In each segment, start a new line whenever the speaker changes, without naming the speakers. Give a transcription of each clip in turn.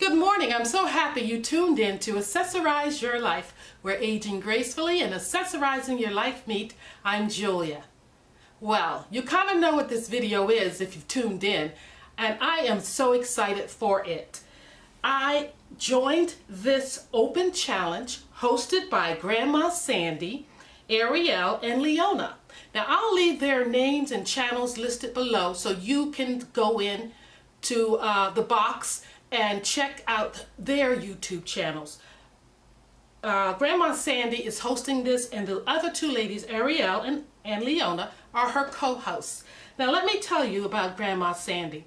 Good morning. I'm so happy you tuned in to Accessorize Your Life, where aging gracefully and accessorizing your life meet. I'm Julia. Well, you kind of know what this video is if you've tuned in, and I am so excited for it. I joined this open challenge hosted by Grandma Sandy, Arielle, and Leona. Now, I'll leave their names and channels listed below so you can go in to the box and check out their YouTube channels. Grandma Sandy is hosting this, and the other two ladies, Arielle and Leona, are her co-hosts. Now let me tell you about Grandma Sandy.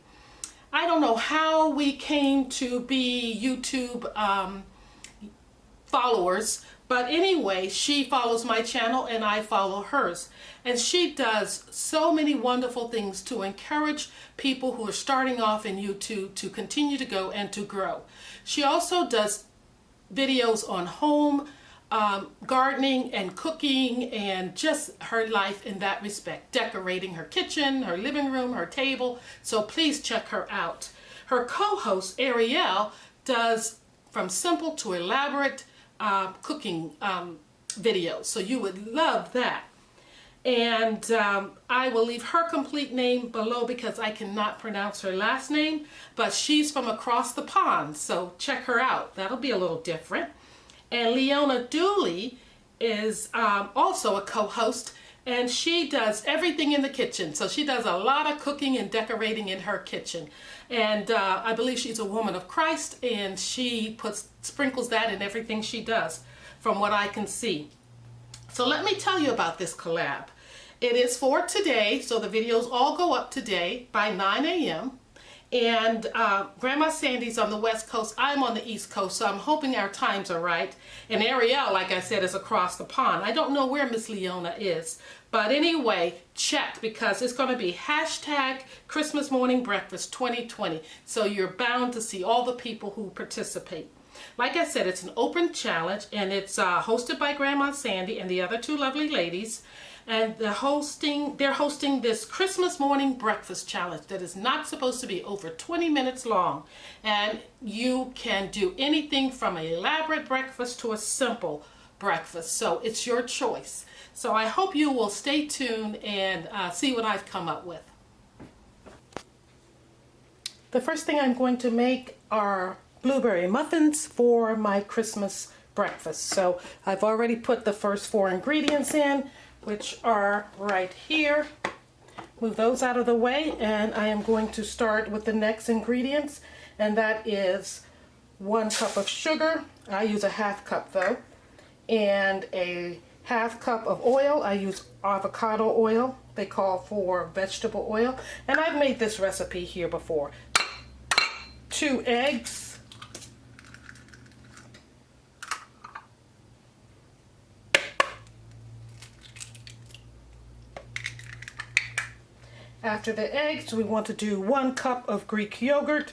I don't know how we came to be YouTube followers, but anyway, she follows my channel and I follow hers. And she does so many wonderful things to encourage people who are starting off in YouTube to continue to go and to grow. She also does videos on home gardening and cooking and just her life in that respect, decorating her kitchen, her living room, her table. So please check her out. Her co-host Arielle does from simple to elaborate cooking videos, so you would love that. And I will leave her complete name below because I cannot pronounce her last name, but she's from across the pond, so check her out. That'll be a little different. And Leona Dooley is also a co-host, and she does everything in the kitchen. So she does a lot of cooking and decorating in her kitchen. And I believe she's a woman of Christ, and she sprinkles that in everything she does, from what I can see. So let me tell you about this collab. It is for today, so the videos all go up today by 9 a.m. And Grandma Sandy's on the West Coast, I'm on the East Coast, so I'm hoping our times are right. And Arielle, like I said, is across the pond. I don't know where Miss Leona is, but anyway, check, because it's going to be hashtag Christmas Morning Breakfast 2020. So you're bound to see all the people who participate. Like I said, it's an open challenge, and it's hosted by Grandma Sandy and the other two lovely ladies. And they're hosting this Christmas morning breakfast challenge that is not supposed to be over 20 minutes long. And you can do anything from an elaborate breakfast to a simple breakfast. So it's your choice. So I hope you will stay tuned and see what I've come up with. The first thing I'm going to make are blueberry muffins for my Christmas breakfast. So I've already put the first 4 ingredients in, which are right here. Move those out of the way, and I am going to start with the next ingredients, and that is 1 cup of sugar. I use a 1/2 cup though, and a 1/2 cup of oil. I use avocado oil. They call for vegetable oil, and I've made this recipe here before. 2 eggs. After the eggs, we want to do 1 cup of Greek yogurt,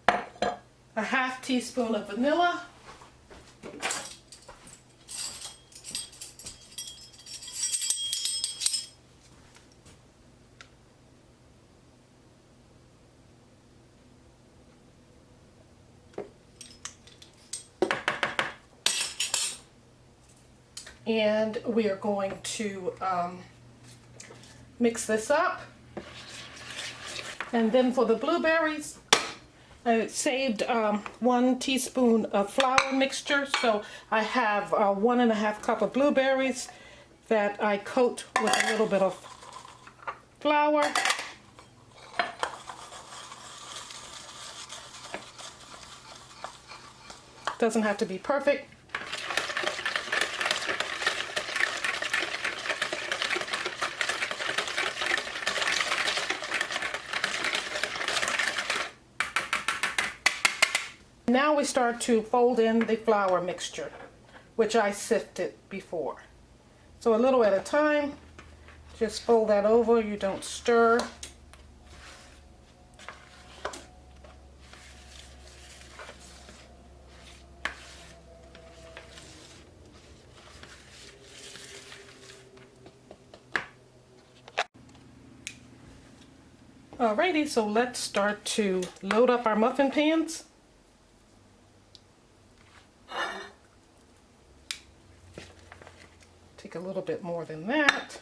a 1/2 teaspoon of vanilla, and we are going to mix this up. And then for the blueberries, I saved 1 teaspoon of flour mixture, so I have 1 1/2 cup of blueberries that I coat with a little bit of flour. Doesn't have to be perfect. Now we start to fold in the flour mixture, which I sifted before. So a little at a time, just fold that over, you don't stir. Alrighty, so let's start to load up our muffin pans. Take a little bit more than that.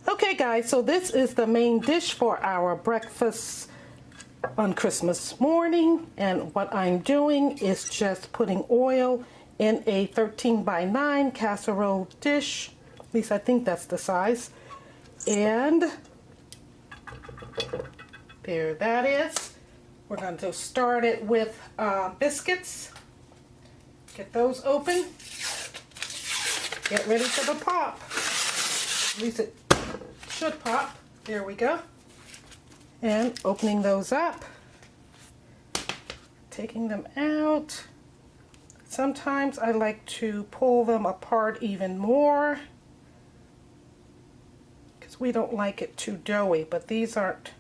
Okay guys, so this is the main dish for our breakfast on Christmas morning, and what I'm doing is just putting oil in a 13 by 9 casserole dish. At least I think that's the size. And there that is. We're going to start it with biscuits. Get those open. Get ready for the pop. At least it should pop. There we go. And opening those up, taking them out. Sometimes I like to pull them apart even more because we don't like it too doughy, but these aren't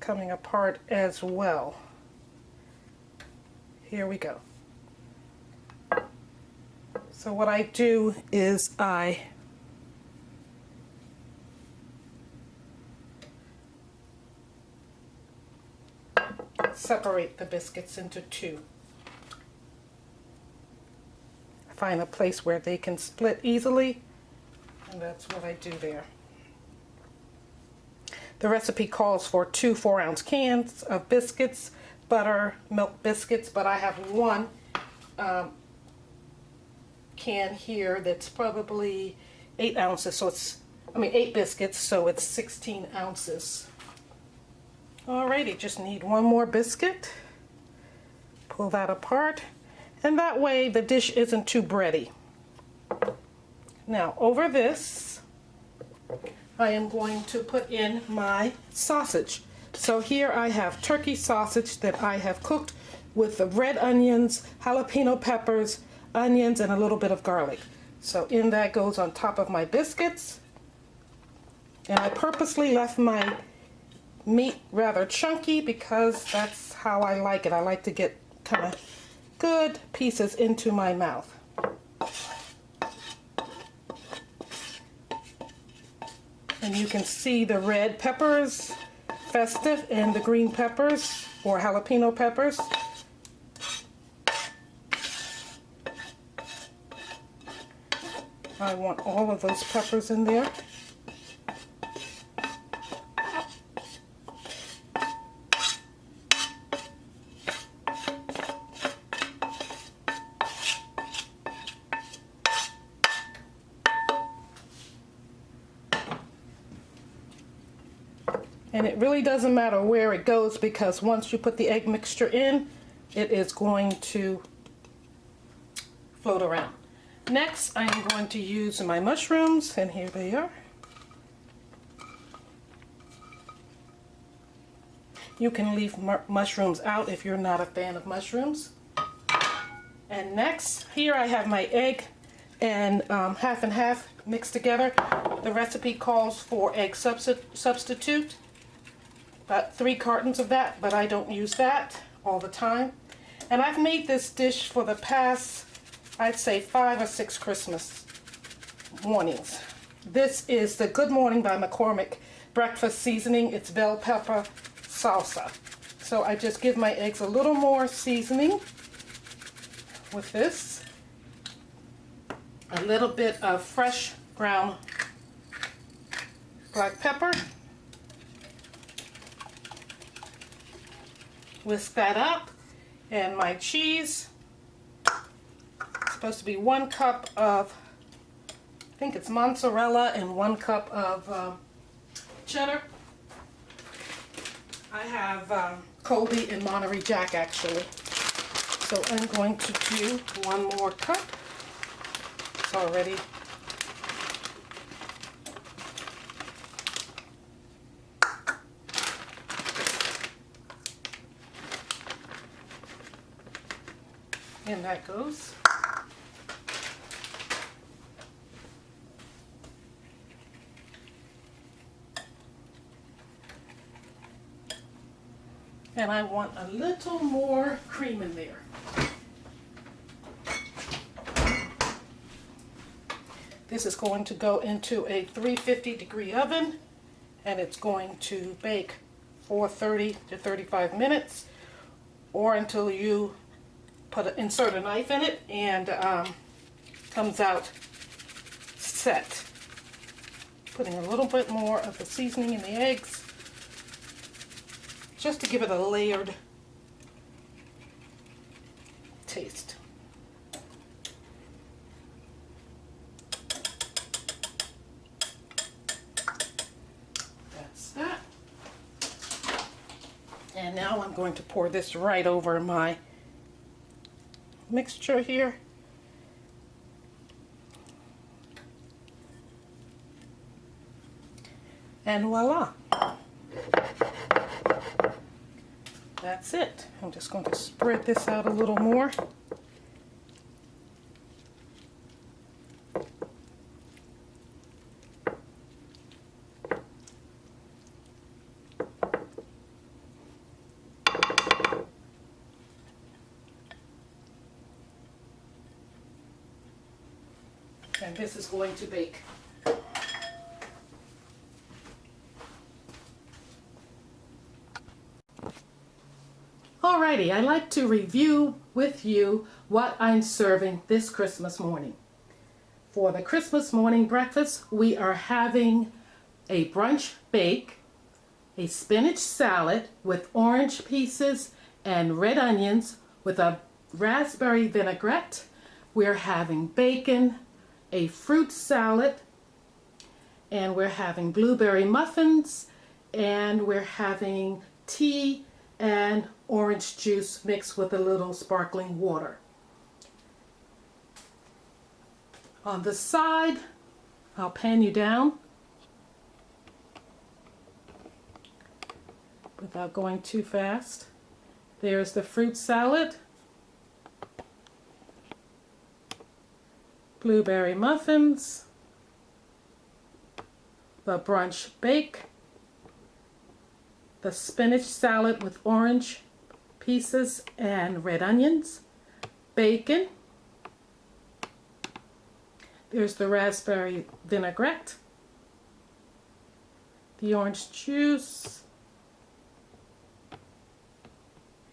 coming apart as well. Here we go. So what I do is I separate the biscuits into two. Find a place where they can split easily, and that's what I do there. The recipe calls for 2 4-ounce cans of biscuits, buttermilk biscuits, but I have one can here that's probably 8 ounces, so it's, 8 biscuits, so it's 16 ounces. Alrighty, just need one more biscuit. Pull that apart, and that way the dish isn't too bready. Now over this, I am going to put in my sausage. So here I have turkey sausage that I have cooked with the red onions, jalapeno peppers, onions, and a little bit of garlic. So in that goes on top of my biscuits. And I purposely left my meat rather chunky because that's how I like it. I like to get kind of good pieces into my mouth. And you can see the red peppers, festive, and the green peppers or jalapeno peppers. I want all of those peppers in there. And it really doesn't matter where it goes, because once you put the egg mixture in, it is going to float around. Next, I am going to use my mushrooms, and here they are. You can leave mushrooms out if you're not a fan of mushrooms. And next, here I have my egg and half and half mixed together. The recipe calls for egg substitute. About 3 cartons of that, but I don't use that all the time. And I've made this dish for the past, I'd say 5 or 6 Christmas mornings. This is the Good Morning by McCormick breakfast seasoning. It's bell pepper salsa. So I just give my eggs a little more seasoning with this. A little bit of fresh ground black pepper. Whisk that up. And my cheese. It's supposed to be 1 cup of, I think it's mozzarella, and 1 cup of cheddar. I have Colby and Monterey Jack actually. So I'm going to do 1 more cup. It's already and that goes. And I want a little more cream in there. This is going to go into a 350-degree oven, and it's going to bake for 30 to 35 minutes, or until you insert a knife in it and comes out set. Putting a little bit more of the seasoning in the eggs, just to give it a layered taste. That's that. And now I'm going to pour this right over my mixture here. And voila. That's it. I'm just going to spread this out a little more. And this is going to bake. Alrighty, I'd like to review with you what I'm serving this Christmas morning. For the Christmas morning breakfast, we are having a brunch bake, a spinach salad with orange pieces and red onions with a raspberry vinaigrette. We're having bacon, a fruit salad, and we're having blueberry muffins, and we're having tea and orange juice mixed with a little sparkling water. On the side, I'll pan you down without going too fast. There's the fruit salad, blueberry muffins, the brunch bake, the spinach salad with orange pieces and red onions, bacon, there's the raspberry vinaigrette, the orange juice,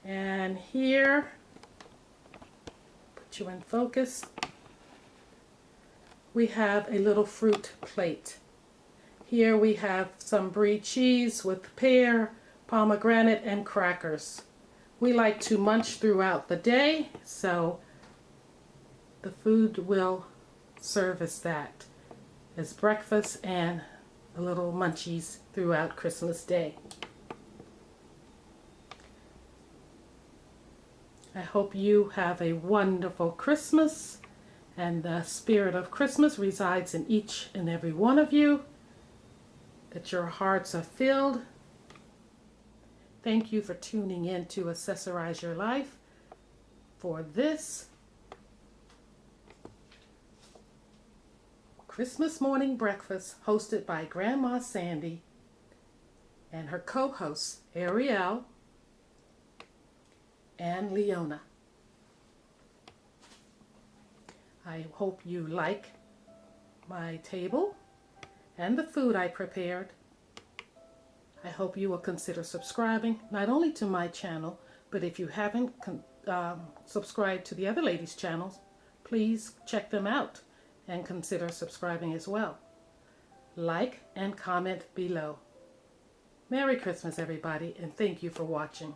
and here, put you in focus, we have a little fruit plate. Here we have some brie cheese with pear, pomegranate, and crackers. We like to munch throughout the day, so the food will serve as that, as breakfast and a little munchies throughout Christmas Day. I hope you have a wonderful Christmas, And the spirit of Christmas resides in each and every one of you, that your hearts are filled. Thank you for tuning in to Accessorize Your Life for this Christmas morning breakfast hosted by Grandma Sandy and her co-hosts Arielle and Leona. I hope you like my table and the food I prepared. I hope you will consider subscribing not only to my channel, but if you haven't subscribed to the other ladies' channels, please check them out and consider subscribing as well. Like and comment below. Merry Christmas, everybody, and thank you for watching.